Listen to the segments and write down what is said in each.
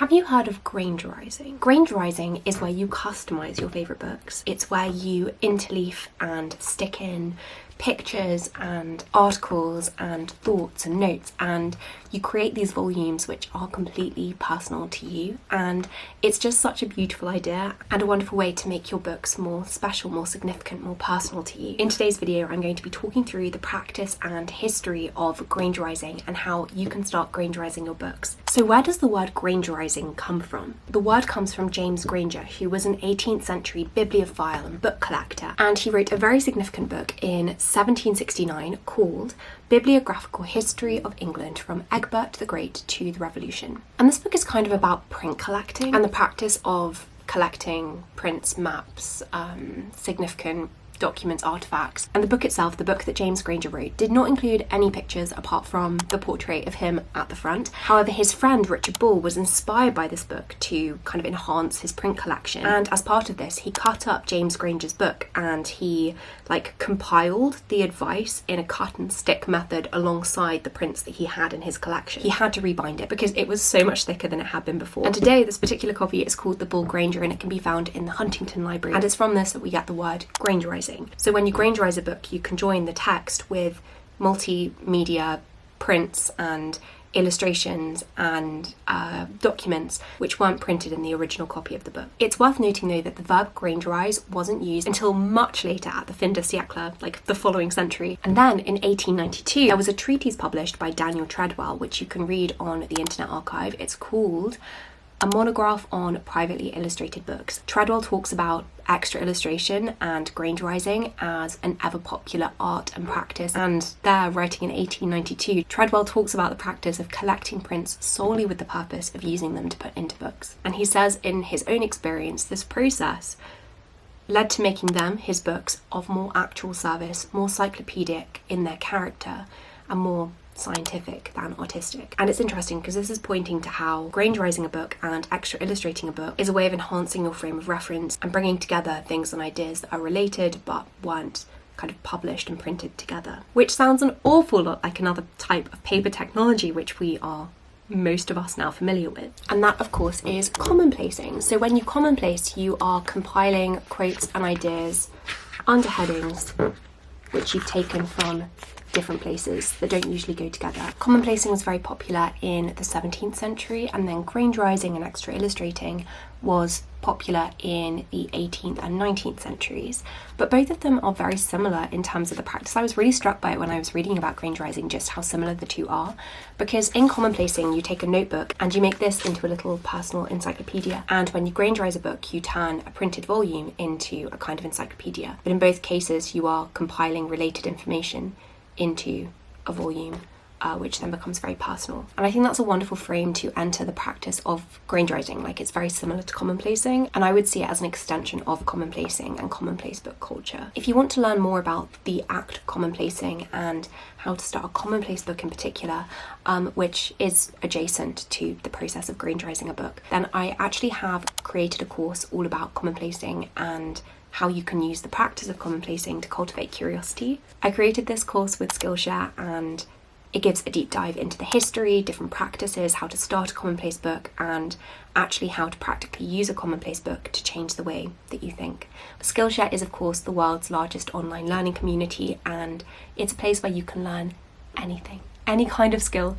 Have you heard of grangerising? Grangerising is where you customise your favourite books. It's where you interleaf and stick in pictures and articles and thoughts and notes, and you create these volumes which are completely personal to you, and it's just such a beautiful idea and a wonderful way to make your books more special, more significant, more personal to you. In today's video I'm going to be talking through the practice and history of grangerising and how you can start grangerising your books. So where does the word grangerising come from? The word comes from James Granger, who was an 18th century bibliophile and book collector, and he wrote a very significant book in 1769 called Bibliographical History of England from Egbert the Great to the Revolution. And this book is kind of about print collecting and the practice of collecting prints, maps, significant documents, artifacts. And the book itself, the book that James Granger wrote, did not include any pictures apart from the portrait of him at the front. However, his friend Richard Bull was inspired by this book to kind of enhance his print collection, and as part of this he cut up James Granger's book and he compiled the advice in a cut and stick method alongside the prints that he had in his collection. He had to rebind it because it was so much thicker than it had been before. And today this particular copy is called the Bull Granger, and it can be found in the Huntington Library, and it's from this that we get the word grangerising. So when you grangerise a book, you can join the text with multimedia prints and illustrations and documents which weren't printed in the original copy of the book. It's worth noting though that the verb grangerise wasn't used until much later at the fin de siècle, like the following century. And then in 1892 there was a treatise published by Daniel Treadwell, which you can read on the Internet Archive. It's called A Monograph on Privately Illustrated Books. Treadwell talks about extra illustration and grangerising as an ever popular art and practice, and there, writing in 1892, Treadwell talks about the practice of collecting prints solely with the purpose of using them to put into books. And he says in his own experience this process led to making them, his books, of more actual service, more cyclopedic in their character, and more scientific than artistic. And it's interesting because this is pointing to how grangerising a book and extra illustrating a book is a way of enhancing your frame of reference and bringing together things and ideas that are related but weren't kind of published and printed together, which sounds an awful lot like another type of paper technology which we are most of us now familiar with, and that of course is commonplacing. So when you commonplace, you are compiling quotes and ideas under headings which you've taken from different places that don't usually go together. Commonplacing was very popular in the 17th century, and then grangerising and extra illustrating was popular in the 18th and 19th centuries. But both of them are very similar in terms of the practice. I was really struck by it when I was reading about grangerising, just how similar the two are, because in commonplacing you take a notebook and you make this into a little personal encyclopedia, and when you grangerise a book you turn a printed volume into a kind of encyclopedia. But in both cases you are compiling related information into a volume, which then becomes very personal. And I think that's a wonderful frame to enter the practice of grangerising. Like, it's very similar to commonplacing, and I would see it as an extension of commonplacing and commonplace book culture. If you want to learn more about the act of commonplacing and how to start a commonplace book in particular, which is adjacent to the process of grangerising a book, then I actually have created a course all about commonplacing and how you can use the practice of commonplacing to cultivate curiosity. I created this course with Skillshare, and it gives a deep dive into the history, different practices, how to start a commonplace book, and actually how to practically use a commonplace book to change the way that you think. Skillshare is of course the world's largest online learning community, and it's a place where you can learn anything. Any kind of skill.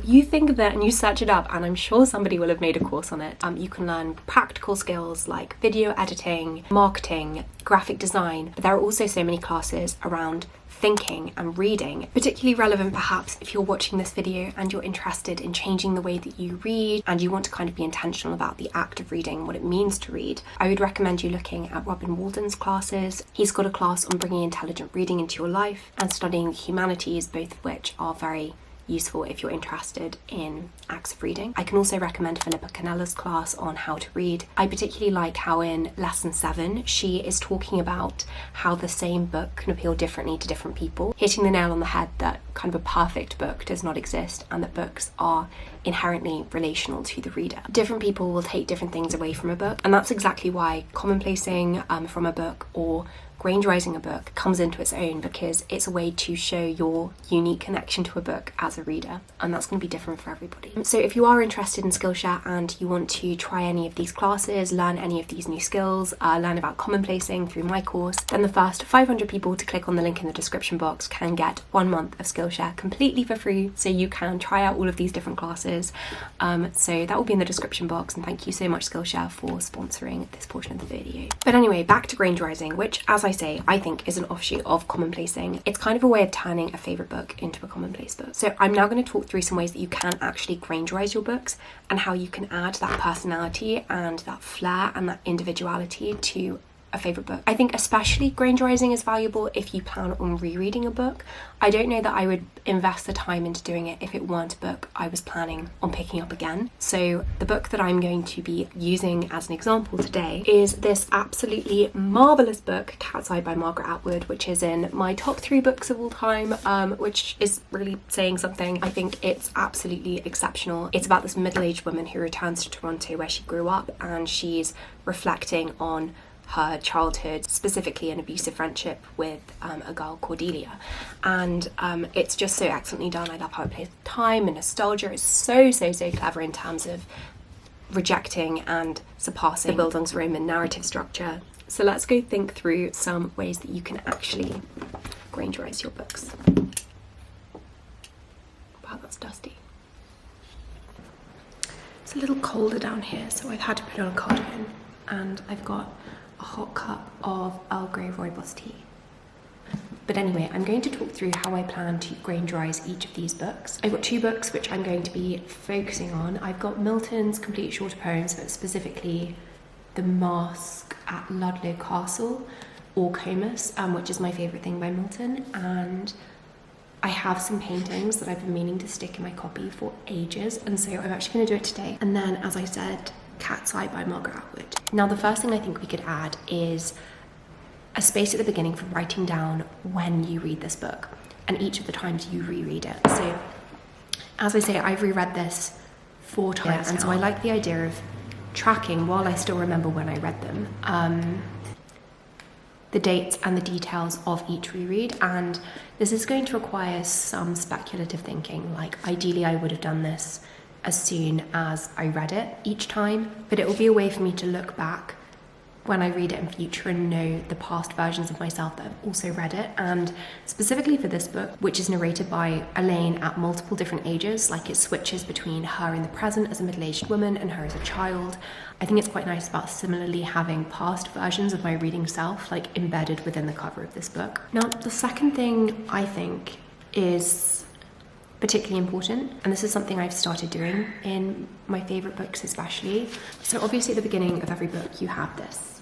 You think of it and you search it up, and I'm sure somebody will have made a course on it. You can learn practical skills like video editing, marketing, graphic design, but there are also so many classes around thinking and reading, particularly relevant perhaps if you're watching this video and you're interested in changing the way that you read and you want to kind of be intentional about the act of reading, what it means to read. I would recommend you looking at Robin Walden's classes. He's got a class on bringing intelligent reading into your life and studying the humanities, both of which are very useful if you're interested in acts of reading. I can also recommend Philippa Canella's class on how to read. I particularly like how in lesson 7 she is talking about how the same book can appeal differently to different people, hitting the nail on the head that kind of a perfect book does not exist and that books are inherently relational to the reader. Different people will take different things away from a book, and that's exactly why commonplacing from a book or grangerising a book comes into its own because it's a way to show your unique connection to a book as a reader, and that's going to be different for everybody. So if you are interested in Skillshare and you want to try any of these classes, learn any of these new skills, learn about commonplacing through my course, then the first 500 people to click on the link in the description box can get 1 month of Skillshare completely for free, so you can try out all of these different classes. So that will be in the description box, and thank you so much Skillshare for sponsoring this portion of the video. But anyway, back to grangerising, which, as I say, I think is an offshoot of commonplacing. It's kind of a way of turning a favourite book into a commonplace book. So I'm now going to talk through some ways that you can actually grangerise your books and how you can add that personality and that flair and that individuality to a favourite book. I think especially grangerising is valuable if you plan on rereading a book. I don't know that I would invest the time into doing it if it weren't a book I was planning on picking up again. So the book that I'm going to be using as an example today is this absolutely marvellous book, Cat's Eye by Margaret Atwood, which is in my top 3 books of all time, which is really saying something. I think it's absolutely exceptional. It's about this middle-aged woman who returns to Toronto where she grew up, and she's reflecting on her childhood, specifically an abusive friendship with a girl, Cordelia. And it's just so excellently done. I love how it plays with time and nostalgia. It's so clever in terms of rejecting and surpassing the Bildungsroman narrative structure. So let's go think through some ways that you can actually grangerise your books. Wow, that's dusty. It's a little colder down here, so I've had to put on a cardigan, and I've got a hot cup of Earl Grey rooibos tea. But anyway, I'm going to talk through how I plan to grangerise each of these books. I've got 2 books which I'm going to be focusing on. I've got Milton's complete shorter poems, but specifically The Mask at Ludlow Castle, or Comus, which is my favourite thing by Milton, and I have some paintings that I've been meaning to stick in my copy for ages, and so I'm actually going to do it today. And then, as I said, Cat's Eye by Margaret Atwood. Now, the first thing I think we could add is a space at the beginning for writing down when you read this book and each of the times you reread it. So, as I say, I've reread this 4 times, and so I like the idea of tracking, while I still remember when I read them, the dates and the details of each reread. And this is going to require some speculative thinking. Like, ideally I would have done this as soon as I read it each time, but it will be a way for me to look back when I read it in future and know the past versions of myself that have also read it. And specifically for this book, which is narrated by Elaine at multiple different ages, like it switches between her in the present as a middle-aged woman and her as a child, I think it's quite nice about similarly having past versions of my reading self like embedded within the cover of this book. Now, the second thing I think is particularly important, and this is something I've started doing in my favourite books especially. So obviously at the beginning of every book you have this.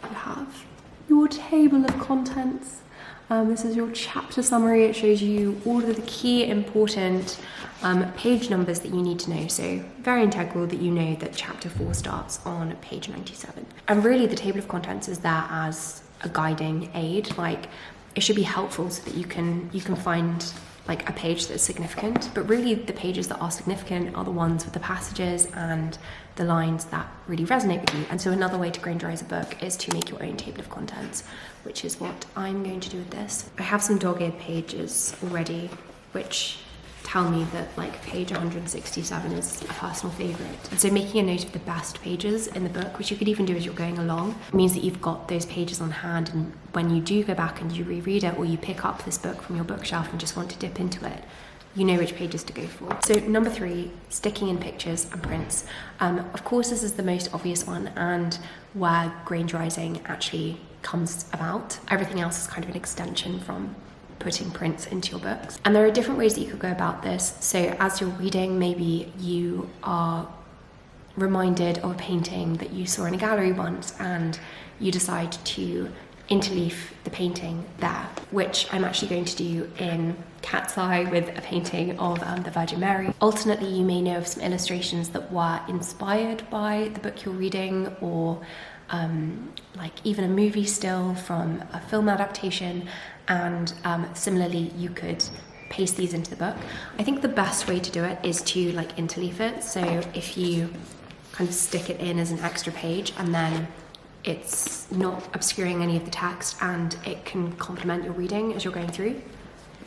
You have your table of contents. This is your chapter summary. It shows you all of the key important page numbers that you need to know. So very integral that you know that chapter 4 starts on page 97. And really the table of contents is there as a guiding aid. Like, it should be helpful so that you can find like a page that's significant, but really the pages that are significant are the ones with the passages and the lines that really resonate with you. And so another way to grangerise a book is to make your own table of contents, which is what I'm going to do with this. I have some dog-eared pages already, which tell me that like page 167 is a personal favourite. And so making a note of the best pages in the book, which you could even do as you're going along, means that you've got those pages on hand, and when you do go back and you reread it, or you pick up this book from your bookshelf and just want to dip into it, you know which pages to go for. So number 3, sticking in pictures and prints. Of course, this is the most obvious one and where grangerising actually comes about. Everything else is kind of an extension from putting prints into your books. And there are different ways that you could go about this. So as you're reading, maybe you are reminded of a painting that you saw in a gallery once and you decide to interleaf the painting there, which I'm actually going to do in Cat's Eye with a painting of the Virgin Mary. Alternately, you may know of some illustrations that were inspired by the book you're reading, or like even a movie still from a film adaptation, and similarly you could paste these into the book. I think the best way to do it is to like interleaf it. So if you kind of stick it in as an extra page and then it's not obscuring any of the text, and it can complement your reading as you're going through.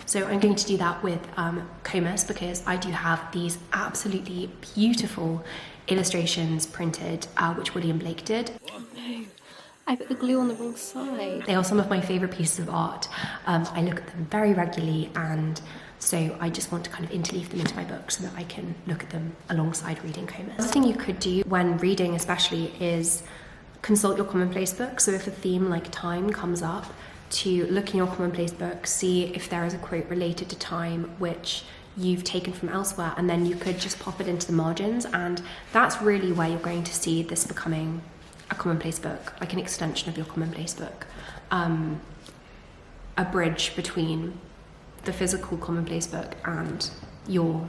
So I'm going to do that with Comus, because I do have these absolutely beautiful illustrations printed, which William Blake did. Oh no, I put the glue on the wrong side. They are some of my favourite pieces of art. I look at them very regularly, and so I just want to kind of interleave them into my book so that I can look at them alongside reading Comus. Another thing you could do when reading especially is consult your commonplace book. So if a theme like time comes up, to look in your commonplace book, see if there is a quote related to time which you've taken from elsewhere, and then you could just pop it into the margins, and that's really where you're going to see this becoming a commonplace book, like an extension of your commonplace book, a bridge between the physical commonplace book and your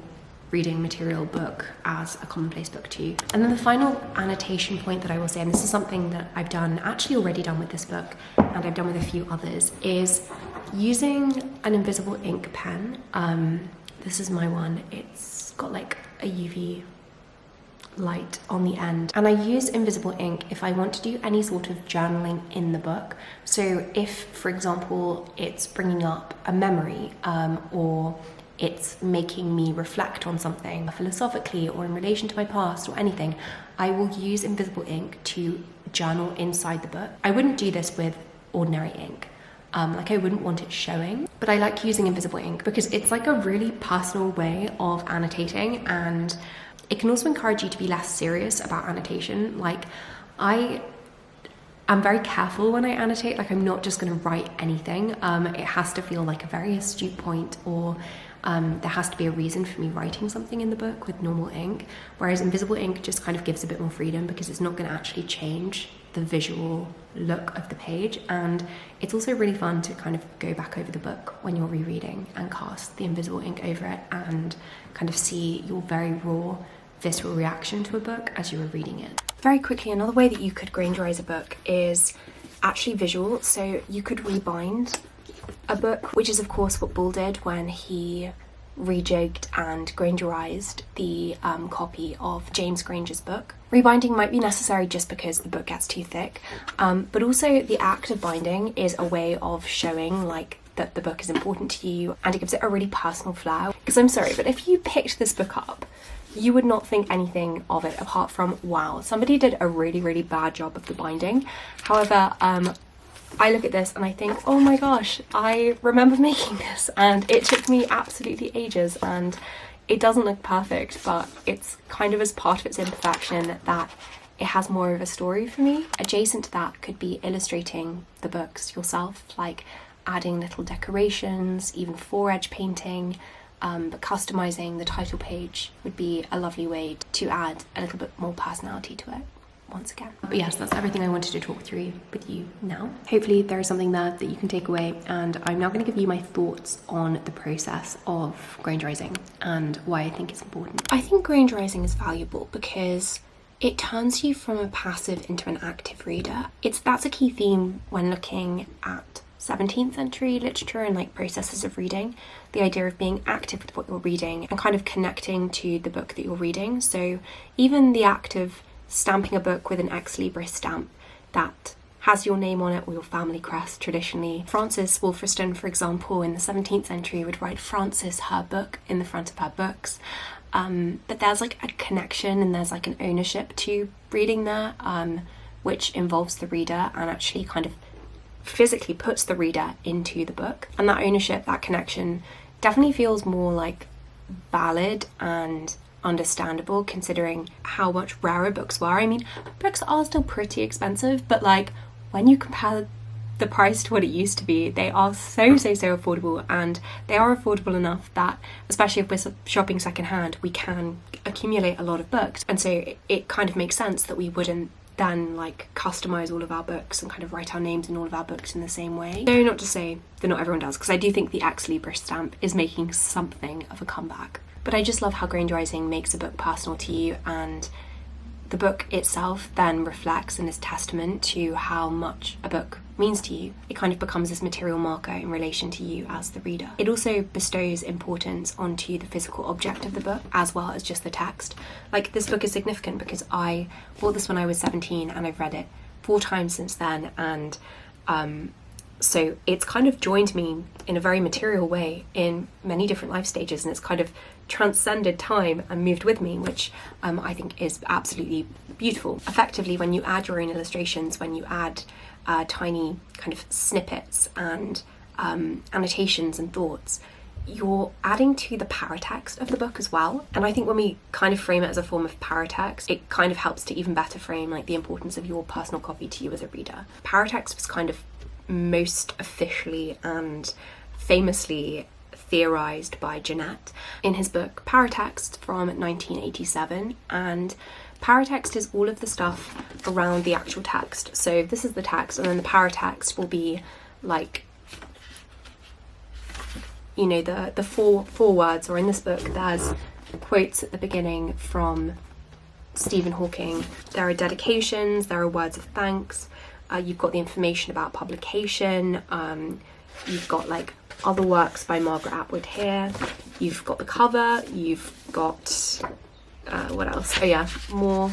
reading material book as a commonplace book too. And then the final annotation point that I will say, and this is something that I've already done with this book, and I've done with a few others, is using an invisible ink pen. This is my one. It's got like a UV light on the end, and I use invisible ink if I want to do any sort of journaling in the book. So if, for example, it's bringing up a memory, or it's making me reflect on something philosophically or in relation to my past or anything, I will use invisible ink to journal inside the book. I wouldn't do this with ordinary ink. Like I wouldn't want it showing, but I like using invisible ink because it's like a really personal way of annotating, and it can also encourage you to be less serious about annotation. Like I'm very careful when I annotate. Like I'm not just going to write anything. It has to feel like a very astute point, or there has to be a reason for me writing something in the book with normal ink, whereas invisible ink just kind of gives a bit more freedom because it's not going to actually change the visual look of the page. And it's also really fun to kind of go back over the book when you're rereading and cast the invisible ink over it and kind of see your very raw visceral reaction to a book as you were reading it. Very quickly, another way that you could grangerise a book is actually visual. So you could rebind a book, which is of course what Bull did when he rejigged and grangerised the copy of James Granger's book. Rebinding might be necessary just because the book gets too thick, but also the act of binding is a way of showing like that the book is important to you, and it gives it a really personal flair. Because I'm sorry, but if you picked this book up, you would not think anything of it apart from, wow, somebody did a really, really bad job of the binding. However, I look at this and I think, oh my gosh, I remember making this and it took me absolutely ages, and it doesn't look perfect, but it's kind of as part of its imperfection that it has more of a story for me. Adjacent to that could be illustrating the books yourself, like adding little decorations, even foredge painting, but customizing the title page would be a lovely way to add a little bit more personality to it once again. But yes, that's everything I wanted to talk through with you now. Hopefully there is something there that you can take away, and I'm now going to give you my thoughts on the process of grangerising and why I think it's important. I think grangerising is valuable because it turns you from a passive into an active reader. That's a key theme when looking at 17th century literature and like processes of reading, the idea of being active with what you're reading and kind of connecting to the book that you're reading. So even the act of stamping a book with an ex libris stamp that has your name on it or your family crest traditionally. Frances Wolferston, for example, in the 17th century would write Frances her book in the front of her books. But there's like a connection and there's like an ownership to reading there, which involves the reader and actually kind of physically puts the reader into the book. And that ownership, that connection definitely feels more like valid and understandable considering how much rarer books were. I mean, books are still pretty expensive, but like when you compare the price to what it used to be, they are so affordable, and they are affordable enough that, especially if we're shopping secondhand, we can accumulate a lot of books. And so it kind of makes sense that we wouldn't then like customize all of our books and kind of write our names in all of our books in the same way. No, not to say that not everyone does, because I do think the ex libris stamp is making something of a comeback. But I just love how grangerising makes a book personal to you, and the book itself then reflects and is testament to how much a book means to you. It kind of becomes this material marker in relation to you as the reader. It also bestows importance onto the physical object of the book as well as just the text. Like, this book is significant because I bought this when I was 17 and I've read it 4 times since then, and so it's kind of joined me in a very material way in many different life stages, and it's kind of transcended time and moved with me, which I think is absolutely beautiful. Effectively, when you add your own illustrations, when you add tiny kind of snippets and annotations and thoughts, you're adding to the paratext of the book as well. And I think when we kind of frame it as a form of paratext, it kind of helps to even better frame like the importance of your personal copy to you as a reader. Paratext was kind of most officially and famously theorized by Jeanette in his book Paratext from 1987, and paratext is all of the stuff around the actual text. So this is the text, and then the paratext will be like, you know, the four words, or in this book there's quotes at the beginning from Stephen Hawking, there are dedications, there are words of thanks, you've got the information about publication, you've got like other works by Margaret Atwood here, you've got the cover, you've got what else? Oh yeah, more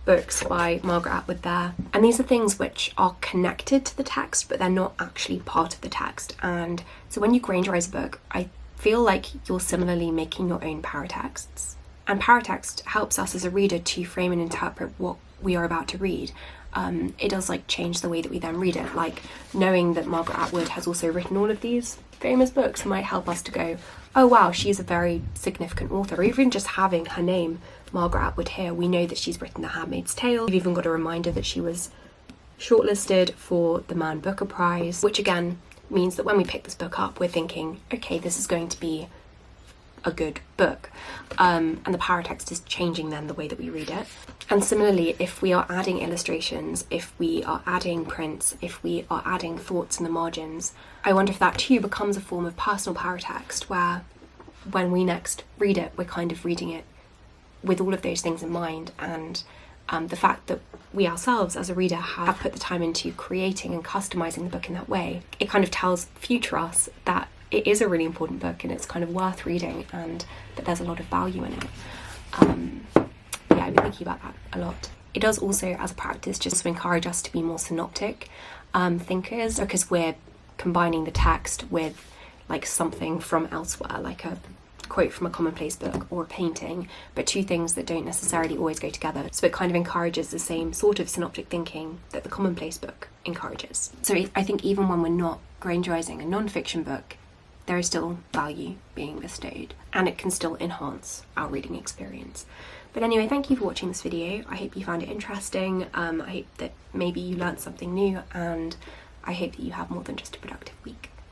books by Margaret Atwood there. And these are things which are connected to the text, but they're not actually part of the text. And so when you grangerise a book, I feel like you're similarly making your own paratexts. And paratext helps us as a reader to frame and interpret what we are about to read. It does like change the way that we then read it. Like knowing that Margaret Atwood has also written all of these famous books might help us to go, oh wow, she's a very significant author. Or even just having her name, Margaret Atwood, here, we know that she's written The Handmaid's Tale. We've even got a reminder that she was shortlisted for the Man Booker Prize, which again means that when we pick this book up, we're thinking, okay, this is going to be a good book. And the paratext is changing then the way that we read it. And similarly, if we are adding illustrations, if we are adding prints, if we are adding thoughts in the margins, I wonder if that too becomes a form of personal paratext, where when we next read it, we're kind of reading it with all of those things in mind. And the fact that we ourselves as a reader have put the time into creating and customizing the book in that way, it kind of tells future us that it is a really important book and it's kind of worth reading, and that there's a lot of value in it. Yeah, I've been thinking about that a lot. It does also, as a practice, just to encourage us to be more synoptic thinkers, because we're combining the text with like something from elsewhere, like a quote from a commonplace book or a painting, but two things that don't necessarily always go together. So it kind of encourages the same sort of synoptic thinking that the commonplace book encourages. So I think even when we're not grangerising a non-fiction book, there is still value being bestowed, and it can still enhance our reading experience. But anyway, thank you for watching this video. I hope you found it interesting. I hope that maybe you learned something new, and I hope that you have more than just a productive week.